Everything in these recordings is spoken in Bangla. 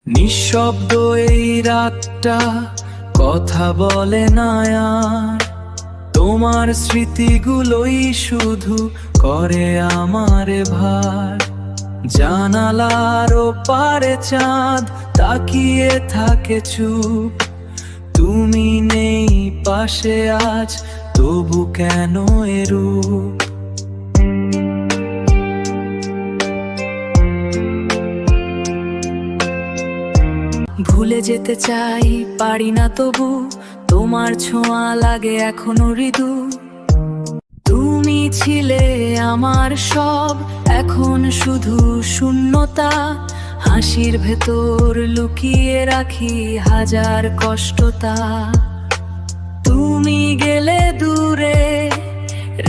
নিঃশব্দ এই রাতটা কথা বলে না আর, তোমার স্মৃতিগুলোই শুধু করে আমারে ভার। জানালার ওপারে চাঁদ তাকিয়ে থাকে চুপ, তুমি নেই পাশে আজ, তবু কেন এরূপ? ভুলে যেতে চাই পারি না তবু, তোমার ছোঁয়া লাগে এখনো মৃদু। তুমি ছিলে আমার সব, এখন শুধু শূন্যতা। হাসির ভেতর লুকিয়ে রাখি হাজার কষ্টতা। তুমি গেলে দূরে,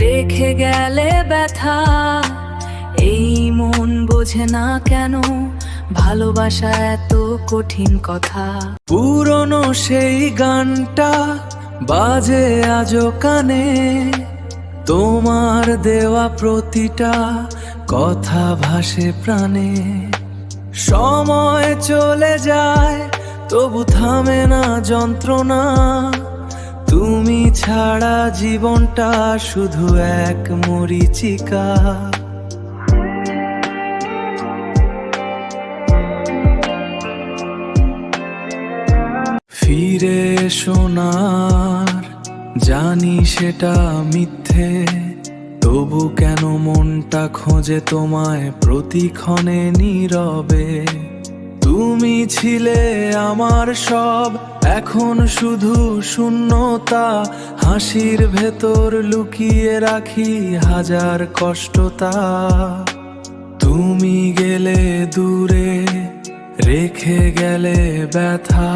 রেখে গেলে ব্যথা। এই মন বোঝে না কেন ভালোবাসা এত কঠিন কথা। পুরনো সেই গানটা বাজে আজও কানে, তোমার দেওয়া প্রতিটা কথা ভাসে প্রাণে। সময় চলে যায় তবু থামে না যন্ত্রণা, তুমি ছাড়া জীবনটা শুধু এক মরীচিকা। ফিরে শোনার জানি সেটা মিথ্যে, তবু কেন মনটা খোঁজে তোমায় প্রতিক্ষণে নীরবে। তুমি ছিলে আমার সব, এখন শুধু শূন্যতা। হাসির ভেতর লুকিয়ে রাখি হাজার কষ্টতা। তুমি গেলে দূরে, রেখে গেলে ব্যথা।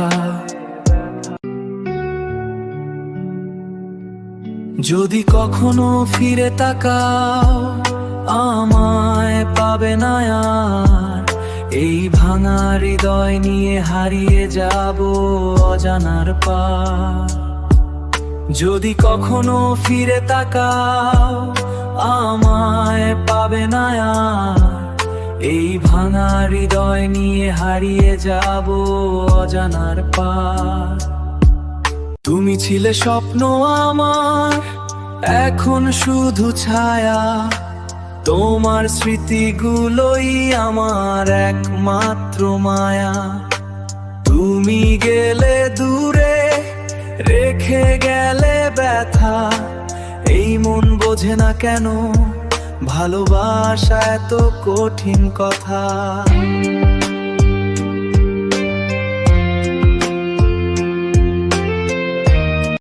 যদি কখনো ফিরে তাকাও আমায় পাবে না আর, এই ভাঙা হৃদয় নিয়ে হারিয়ে যাব অজানার পার। যদি কখনো ফিরে তাকাও আমায় পাবে না আর, এই ভাঙা হৃদয় নিয়ে হারিয়ে যাব অজানার পার। তুমি ছিলে স্বপ্ন আমার, এখন শুধু ছায়া। তোমার স্মৃতিগুলোই আমার একমাত্র মায়া। তুমি গেলে দূরে, রেখে গেলে ব্যথা। এই মন বোঝে না কেন ভালোবাসা এত কঠিন কথা।